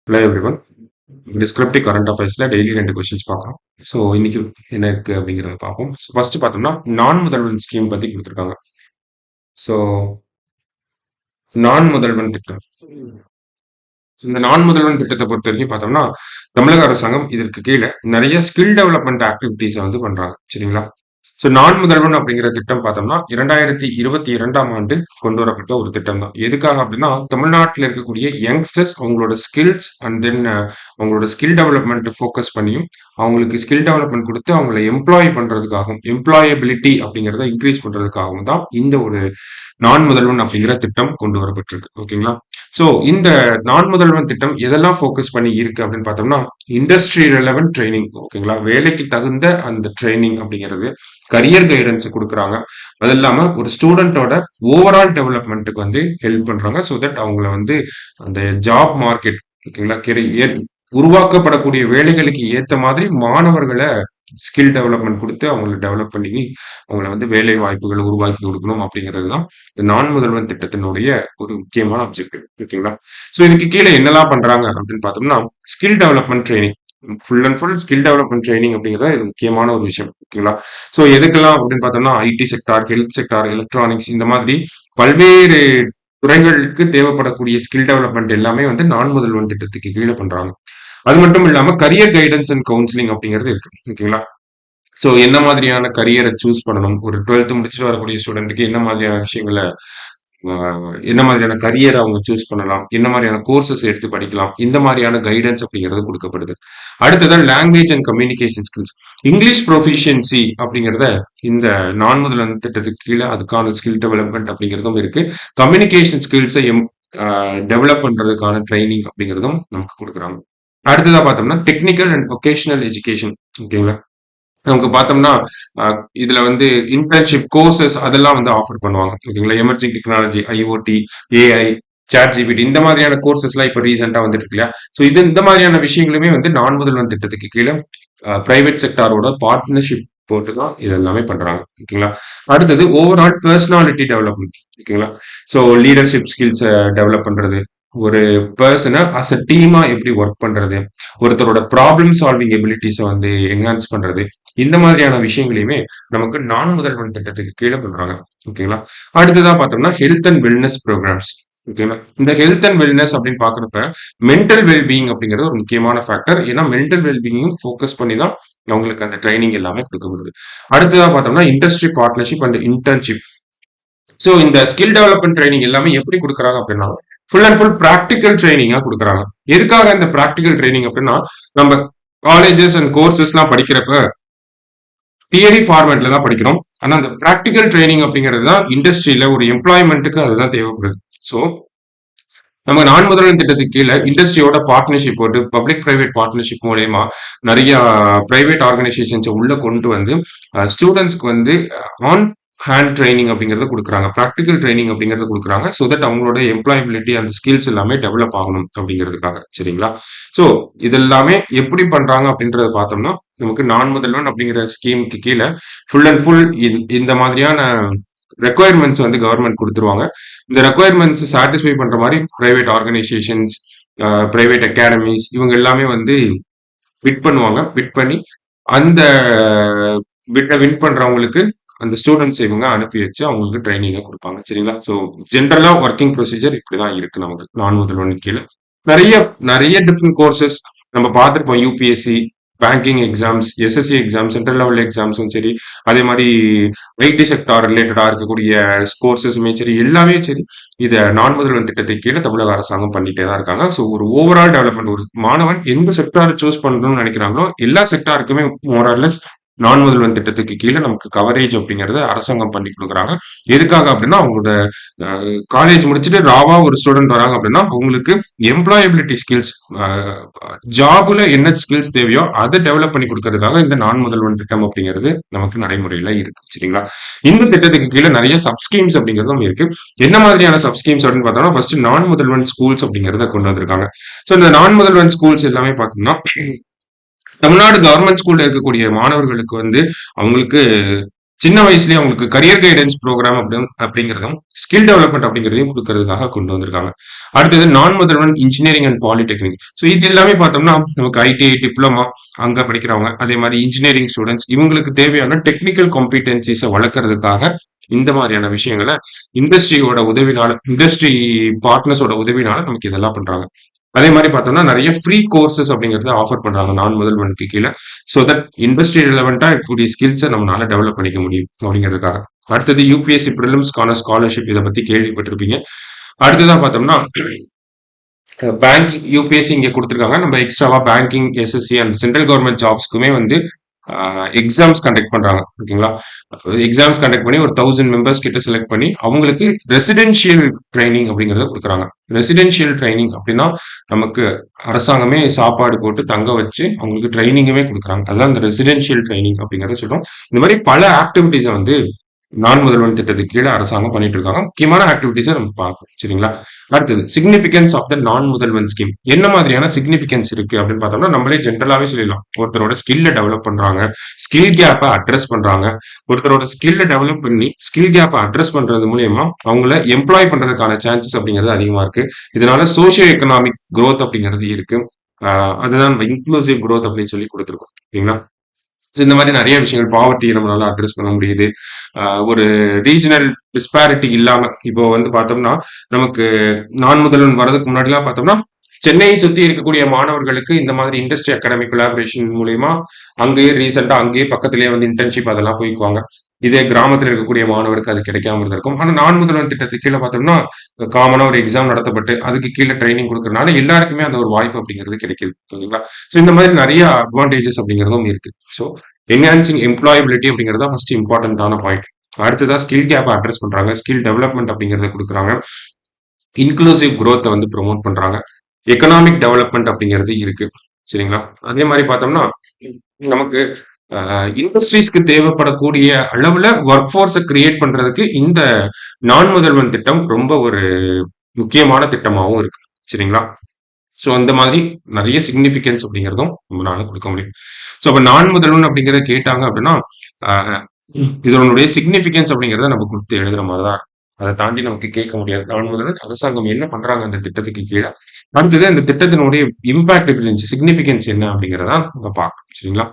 Hello everyone. Descriptive current அஃபேர்ஸ்ல daily 2 questions பார்க்குறோம். So இன்னைக்கு என்ன இருக்கு அப்படிங்கிறத பார்ப்போம். ஃபர்ஸ்ட் பார்த்தோம்னா நான் முதல்வன் ஸ்கீம் பத்தி கொடுத்துருக்காங்க. ஸோ நான் முதல்வன் திட்டம். இந்த நான் முதல்வன் திட்டத்தை பொறுத்த வரைக்கும் பார்த்தோம்னா தமிழக அரசாங்கம் இதற்கு கீழே நிறைய ஸ்கில் டெவலப்மெண்ட் ஆக்டிவிட்டிஸை வந்து பண்றாங்க. சரிங்களா? ஸோ நான் முதல்வன் அப்படிங்கிற திட்டம் பார்த்தோம்னா 2022ஆம் ஆண்டு கொண்டு வரப்பட்ட ஒரு திட்டம் தான். எதுக்காக அப்படின்னா தமிழ்நாட்டில் இருக்கக்கூடிய யங்ஸ்டர்ஸ் அவங்களோட ஸ்கில்ஸ் அண்ட் தென் அவங்களோட ஸ்கில் டெவலப்மெண்ட் ஃபோக்கஸ் பண்ணியும் அவங்களுக்கு ஸ்கில் டெவலப்மெண்ட் கொடுத்து அவங்களை எம்ப்ளாய் பண்றதுக்காகவும் எம்ப்ளாயபிலிட்டி அப்படிங்கிறத இன்க்ரீஸ் பண்றதுக்காகவும் தான் இந்த ஒரு நான் முதல்வன் அப்படிங்கிற திட்டம் கொண்டு வரப்பட்டிருக்கு. ஓகேங்களா? ஸோ இந்த நான் முதல்வன் திட்டம் எதெல்லாம் ஃபோக்கஸ் பண்ணி இருக்கு அப்படின்னு பார்த்தோம்னா இண்டஸ்ட்ரி ரெலவென்ட் ட்ரைனிங். ஓகேங்களா? வேலைக்கு தகுந்த அந்த ட்ரைனிங் அப்படிங்கிறது, கரியர் கைடன்ஸ் கொடுக்குறாங்க. அது இல்லாம ஒரு ஸ்டூடெண்டோட ஓவரால் டெவலப்மெண்ட்டுக்கு வந்து ஹெல்ப் பண்றாங்க. ஸோ தட் அவங்கள வந்து அந்த ஜாப் மார்க்கெட், ஓகேங்களா, கெரியர் உருவாக்கப்படக்கூடிய வேலைகளுக்கு ஏத்த மாதிரி மாணவர்களை ஸ்கில் டெவலப்மெண்ட் கொடுத்து அவங்களை டெவலப் பண்ணி அவங்கள வந்து வேலை வாய்ப்புகளை உருவாக்கி கொடுக்கணும் அப்படிங்கிறது தான் இந்த நான் முதல்வன் திட்டத்தினுடைய ஒரு முக்கியமான அப்ஜெக்டிவ். ஓகேங்களா? ஸோ இதுக்கு கீழே என்னெல்லாம் பண்றாங்க அப்படின்னு பார்த்தோம்னா skill development training, full and full skill development training அப்படிங்கிறது இது முக்கியமான ஒரு விஷயம். ஓகேங்களா? ஸோ எதுக்கெல்லாம் அப்படின்னு பார்த்தோம்னா IT sector, health sector, electronics, இந்த மாதிரி பல்வேறு துறைகளுக்கு தேவைப்படக்கூடிய ஸ்கில் டெவலப்மெண்ட் எல்லாமே வந்து நான் முதல்வன் திட்டத்துக்கு கீழே பண்றாங்க. அது மட்டும் இல்லாம கரியர் கைடன்ஸ் அண்ட் கவுன்சிலிங் அப்படிங்கிறது இருக்கு. ஓகேங்களா? ஸோ என்ன மாதிரியான கரியரை சூஸ் பண்ணணும், ஒரு 12th முடிச்சுட்டு வரக்கூடிய ஸ்டூடெண்ட்டுக்கு என்ன மாதிரியான விஷயங்களை என்ன மாதிரியான கரியரை அவங்க சூஸ் பண்ணலாம், என்ன மாதிரியான கோர்சஸ் எடுத்து படிக்கலாம், இந்த மாதிரியான கைடன்ஸ் அப்படிங்கிறது கொடுக்கப்படுது. அடுத்ததான் language and communication skills, English proficiency அப்படிங்கிறத இந்த நான் முதல்வன் திட்டத்துக்கு கீழே அதுக்கான ஸ்கில் டெவலப்மெண்ட் அப்படிங்கிறதும் இருக்கு. கம்யூனிகேஷன் ஸ்கில்ஸை டெவலப் பண்றதுக்கான ட்ரைனிங் அப்படிங்கிறதும் நமக்கு கொடுக்குறாங்க. அடுத்ததா பார்த்தோம்னா டெக்னிக்கல் அண்ட் வொகேஷனல் எஜுகேஷன். ஓகேங்களா? நமக்கு பார்த்தோம்னா இதுல வந்து இன்டர்ன்ஷிப் கோர்சஸ் அதெல்லாம் வந்து ஆஃபர் பண்ணுவாங்க. ஓகேங்களா? Emerging technology, IoT, AI, ChatGPT, இந்த மாதிரியான கோர்சஸ் எல்லாம் இப்ப ரீசெண்டா வந்துட்டு இருக்கு இல்லையா? ஸோ இந்த மாதிரியான விஷயங்களுமே வந்து நான் முதல்வன் திட்டத்துக்கு கீழே பிரைவேட் செக்டாரோட பார்ட்னர்ஷிப் போட்டு தான் இது எல்லாமே பண்றாங்க. ஓகேங்களா? அடுத்தது ஓவரால் பர்சனாலிட்டி டெவலப்மெண்ட். ஓகேங்களா? ஸோ லீடர்ஷிப் ஸ்கில்ஸை டெவலப் பண்றது, ஒரு பர்சனை அஸ் அ டீமா எப்படி ஒர்க் பண்றது, ஒருத்தரோட ப்ராப்ளம் சால்விங் எபிலிட்டிஸை வந்து என்ஹான்ஸ் பண்றது, இந்த மாதிரியான விஷயங்களையுமே நமக்கு நான் முதல்வன் திட்டத்துக்கு கீழே பண்றாங்க. ஓகேங்களா? அடுத்ததா பார்த்தோம்னா ஹெல்த் அண்ட் வெல்னஸ் ப்ரோக்ராம்ஸ். ஓகேங்களா? இந்த ஹெல்த் அண்ட் வெல்னஸ் அப்படின்னு பாக்குறப்ப மென்டல் வெல்பீயிங் அப்படிங்கிறது ஒரு முக்கியமான ஃபேக்டர். ஏன்னா மென்டல் வெல்பீயிங் ஃபோக்கஸ் பண்ணி தான் அவங்களுக்கு அந்த ட்ரைனிங் எல்லாமே கொடுக்கப்படுது. அடுத்ததா பார்த்தோம்னா industry partnership and internship. So இந்த ஸ்கில் டெவலப்மெண்ட் ட்ரைனிங் எல்லாமே எப்படி கொடுக்குறாங்க அப்படின்னா ஃபுல் அண்ட் ஃபுல் ப்ராக்டிக்கல் ட்ரைனிங்கா கொடுக்குறாங்க. எதுக்காக இந்த ப்ராக்டிக்கல் ட்ரைனிங் அப்படின்னா நம்ம காலேஜஸ் அண்ட் கோர்சஸ்லாம் படிக்கிறப்ப தியரி ஃபார்மேட்ல தான் படிக்கிறோம். ஆனா அந்த ப்ராக்டிக்கல் ட்ரைனிங் அப்படிங்கிறது தான் இண்டஸ்ட்ரியில ஒரு எம்ப்ளாய்மெண்ட்டுக்கு அதுதான் தேவைப்படுது. ஸோ நம்ம நான் முதல்வன் திட்டத்துக்கு கீழே இண்டஸ்ட்ரியோட பார்ட்னர்ஷிப் போட்டு பப்ளிக் பிரைவேட் பார்ட்னர்ஷிப் மூலயமா நிறைய பிரைவேட் ஆர்கனைசேஷன்ஸ் உள்ள கொண்டு வந்து ஸ்டூடெண்ட்ஸ்க்கு வந்து ஆன் ஹேண்ட் ட்ரைனிங் அப்படிங்கறத கொடுக்குறாங்க, ப்ராக்டிக்கல் ட்ரைனிங் அப்படிங்கறத கொடுக்குறாங்க. ஸோ தட் அவங்களோட எம்ப்ளாயபிலிட்டி அந்த ஸ்கில்ஸ் எல்லாமே டெவலப் ஆகணும் அப்படிங்கிறதுக்காக. சரிங்களா? ஸோ இதெல்லாமே எப்படி பண்றாங்க அப்படின்றத பார்த்தோம்னா நமக்கு நான் முதல்வன் அப்படிங்கிற ஸ்கீமுக்கு கீழே ஃபுல் அண்ட் ஃபுல் இந்த மாதிரியான ரெக்குயர்மெண்ட்ஸ் வந்து கவர்மெண்ட் கொடுத்துருவாங்க. இந்த ரெக்குயர்மெண்ட்ஸ் சாட்டிஸ்ஃபை பண்ற மாதிரி பிரைவேட் ஆர்கனைசேஷன்ஸ், பிரைவேட் அகாடமிஸ் இவங்க எல்லாமே வந்து பிட் பண்ணுவாங்க. பிட் பண்ணி அந்த பிட்டை வின் பண்றவங்களுக்கு அந்த ஸ்டூடெண்ட்ஸ் இவங்க அனுப்பி வச்சு அவங்களுக்கு ட்ரைனிங்கை கொடுப்பாங்க. சரிங்களா? ஸோ ஜென்ரலா ஒர்க்கிங் ப்ரொசீஜர் இப்படிதான் இருக்கு நமக்கு நான் முதல்வன் கீழே. நிறைய நிறைய டிஃப்ரெண்ட் கோர்சஸ் நம்ம பார்த்துருப்போம். UPSC, banking exams, SSC exam, central level எக்ஸாம்ஸும் சரி, அதே மாதிரி ஐடி செக்டார் ரிலேட்டடா இருக்கக்கூடிய கோர்சஸுமே சரி, எல்லாமே சரி இதை நான் முதல்வன் திட்டத்தை கீழே தமிழக அரசாங்கம் பண்ணிட்டே தான் இருக்காங்க. ஸோ ஒரு ஓவரால் டெவலப்மெண்ட், ஒரு மாணவன் எந்த செக்டாரை சூஸ் பண்ணணும்னு நினைக்கிறாங்களோ எல்லா செக்டாருக்குமே மோரல்லஸ் நான் முதல்வன் திட்டத்துக்கு கீழே நமக்கு கவரேஜ் அப்படிங்கறத அரசாங்கம் பண்ணி கொடுக்குறாங்க. எதுக்காக அப்படின்னா அவங்களோட காலேஜ் முடிச்சுட்டு ராவா ஒரு ஸ்டூடெண்ட் வராங்க அப்படின்னா அவங்களுக்கு எம்ப்ளாயபிலிட்டி ஸ்கில்ஸ், ஜாப்ல என்ன ஸ்கில்ஸ் தேவையோ அதை டெவலப் பண்ணி கொடுக்கறதுக்காக இந்த நான் முதல்வன் திட்டம் அப்படிங்கிறது நமக்கு நடைமுறையில இருக்கு. சரிங்களா? இந்த திட்டத்துக்கு கீழே நிறைய சப்ஸ்கீம்ஸ் அப்படிங்கிறதும் இருக்கு. என்ன மாதிரியான சப்ஸ்கீம்ஸ் அப்படின்னு பார்த்தோம்னா ஃபர்ஸ்ட் நான் முதல்வன் ஸ்கூல்ஸ் அப்படிங்கறத கொண்டு வந்திருக்காங்க. ஸோ இந்த நான் முதல்வன் ஸ்கூல்ஸ் எல்லாமே பார்த்தோம்னா தமிழ்நாடு கவர்மெண்ட் ஸ்கூல்ல இருக்கக்கூடிய மாணவர்களுக்கு வந்து அவங்களுக்கு சின்ன வயசுலயே அவங்களுக்கு கரியர் கைடன்ஸ் ப்ரோக்ராம் அப்படிங்கிறதும் ஸ்கில் டெவலப்மெண்ட் அப்படிங்கிறதையும் கொடுக்கறதுக்காக கொண்டு வந்திருக்காங்க. அடுத்தது நான் முதல்வன் இன்ஜினியரிங் அண்ட் பாலிடெக்னிக். ஸோ இது எல்லாமே பார்த்தோம்னா நமக்கு ஐடிஐ டிப்ளமா அங்க படிக்கிறவங்க, அதே மாதிரி இன்ஜினியரிங் ஸ்டூடெண்ட்ஸ் இவங்களுக்கு தேவையான டெக்னிக்கல் காம்பிடென்சிஸை வளர்க்கறதுக்காக இந்த மாதிரியான விஷயங்களை இண்டஸ்ட்ரியோட உதவினால, இண்டஸ்ட்ரி பார்ட்னர்ஸோட உதவினால நமக்கு இதெல்லாம் பண்றாங்க. அதே மாதிரி பார்த்தோம்னா நிறைய ஃப்ரீ கோர்சஸ் அப்படிங்கறத ஆஃபர் பண்றாங்க நான் முதல்வனுக்கு கீழே. ஸோ தட் இண்டஸ்ட்ரி ரிலவெண்டா இருக்கக்கூடிய ஸ்கில்ஸை நம்மளால டெவலப் பண்ணிக்க முடியும் அப்படிங்கிறதுக்காக. அடுத்தது யூபிஎஸ்சி ப்ரிலிம்ஸ்க்கான ஸ்காலர்ஷிப் இதை பத்தி கேள்விப்பட்டிருப்பீங்க. அடுத்ததா பார்த்தோம்னா பேங்கிங் யூபிஎஸ்சி இங்க கொடுத்துருக்காங்க. நம்ம எக்ஸ்ட்ராவா banking, SSC and central government ஜாப்ஸ்க்குமே வந்து எக்ஸாம்ஸ் கண்டக்ட் பண்றாங்க. ஓகேங்களா? எக்ஸாம்ஸ் கண்டக்ட் பண்ணி ஒரு 1000 மெம்பர்ஸ் கிட்ட செலக்ட் பண்ணி அவங்களுக்கு ரெசிடென்ஷியல் ட்ரைனிங் அப்படிங்கறத கொடுக்குறாங்க. ரெசிடென்ஷியல் ட்ரைனிங் அப்படின்னா நமக்கு அரசாங்கமே சாப்பாடு போட்டு தங்க வச்சு அவங்களுக்கு ட்ரைனிங்குமே கொடுக்குறாங்க. அதான் இந்த ரெசிடென்ஷியல் ட்ரைனிங் அப்படிங்கறத சொல்றோம். இந்த மாதிரி பல ஆக்டிவிட்டிஸை வந்து நான் முதல்வன் திட்டத்துக்கு கீழே அரசாங்கம் பண்ணிட்டு இருக்காங்க. முக்கியமான ஆக்டிவிட்டிஸை நம்ம பார்ப்போம். சரிங்களா? அடுத்தது சிக்னிபிகன்ஸ் ஆஃப் த நான் முதல்வன் ஸ்கீம். என்ன மாதிரியான சிக்னிபிகன்ஸ் இருக்கு அப்படின்னு பார்த்தோம்னா நம்மளே ஜென்ரலாவே சொல்லிடலாம். ஒருத்தரோட ஸ்கில்ல டெவலப் பண்றாங்க, ஸ்கில் கேப்பை அட்ரஸ் பண்றாங்க. ஒருத்தரோட ஸ்கில்ல டெவலப் பண்ணி ஸ்கில் கேப்பை அட்ரஸ் பண்றது மூலியமா அவங்கள எம்ப்ளாய் பண்றதுக்கான சான்சஸ் அப்படிங்கிறது அதிகமா இருக்கு. இதனால சோசியோ எக்கனாமிக் growth அப்படிங்கிறது இருக்கு. அதுதான் இன்க்ளூசிவ் growth அப்படின்னு சொல்லி கொடுத்துருக்கோம். சரிங்களா? இந்த மாதிரி நிறைய விஷயங்கள் பாவர்ட்டியை நம்மளால அட்ரஸ் பண்ண முடியுது. ஒரு ரீஜனல் டிஸ்பாரிட்டி இல்லாம இப்போ வந்து பார்த்தோம்னா நமக்கு நான் முதல்வன் வரதுக்கு முன்னாடிலாம் பார்த்தோம்னா சென்னையை சுத்தி இருக்கக்கூடிய மாணவர்களுக்கு இந்த மாதிரி இண்டஸ்ட்ரி அகாடமிக் கொலாபரேஷன் மூலியமா அங்கேயே ரீசெண்டா அங்கேயே பக்கத்திலேயே வந்து இன்டர்ன்ஷிப் அதெல்லாம் போய்க்குவாங்க. இதே கிராமத்துல இருக்கக்கூடிய மாணவருக்கு அது கிடைக்காம இருந்திருக்கும். ஆனா நான் முதல்வன் திட்டத்துக்கு கீழே பார்த்தோம்னா காமனா ஒரு எக்ஸாம் நடத்தப்பட்டு அதுக்கு கீழே ட்ரைனிங் கொடுக்கறதுனால எல்லாருக்குமே அந்த ஒரு வாய்ப்பு அப்படிங்கிறது கிடைக்குது. ஓகேங்களா? ஸோ இந்த மாதிரி நிறைய அட்வான்டேஜஸ் அப்படிங்கிறதும் இருக்கு. ஸோ என்ஹான்சிங் எம்ப்ளாயபிலிட்டி அப்படிங்கிறது தான் ஃபர்ஸ்ட் இம்பார்ட்டன்டான பாயிண்ட். அடுத்ததா ஸ்கில் கேப் அட்ரஸ் பண்றாங்க, ஸ்கில் டெவலப்மெண்ட் அப்படிங்கறத கொடுக்குறாங்க, இன்க்ளூசிவ் growth வந்து ப்ரொமோட் பண்றாங்க, எக்கனாமிக் டெவலப்மெண்ட் அப்படிங்கிறது இருக்கு. சரிங்களா? அதே மாதிரி பார்த்தோம்னா நமக்கு இண்டஸ்ட்ரீஸ்க்கு தேவைப்படக்கூடிய அளவுல ஒர்க் ஃபோர்ஸை கிரியேட் பண்றதுக்கு இந்த நான் முதல்வன் திட்டம் ரொம்ப ஒரு முக்கியமான திட்டமாகவும் இருக்கு. சரிங்களா? ஸோ அந்த மாதிரி நிறைய சிக்னிஃபிகன்ஸ் அப்படிங்கிறதும் நம்மளால கொடுக்க முடியும். ஸோ அப்போ நான் முதல்வன் அப்படிங்கிறத கேட்டாங்க அப்படின்னா ஆஹ் இதனுடைய சிக்னிஃபிகன்ஸ் அப்படிங்கிறத நம்ம கொடுத்து எழுதுற மாதிரி தான். அதை தாண்டி நமக்கு கேட்க முடியாது. நான் முதல்வன் அரசாங்கம் என்ன பண்றாங்க அந்த திட்டத்துக்கு கீழே. அடுத்தது அந்த திட்டத்தினுடைய இம்பாக்ட் எப்படி இருந்துச்சு, சிக்னிஃபிகன்ஸ் என்ன அப்படிங்கிறத நம்ம பார்க்கணும். சரிங்களா?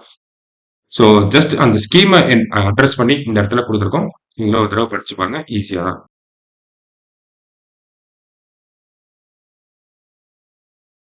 ஸோ ஜஸ்ட் அந்த ஸ்கீமை அட்ரஸ் பண்ணி இந்த இடத்துல கொடுத்துருக்கோம். நீங்களும் ஒரு தடவை படிச்சு பாருங்க, ஈஸியா தான்.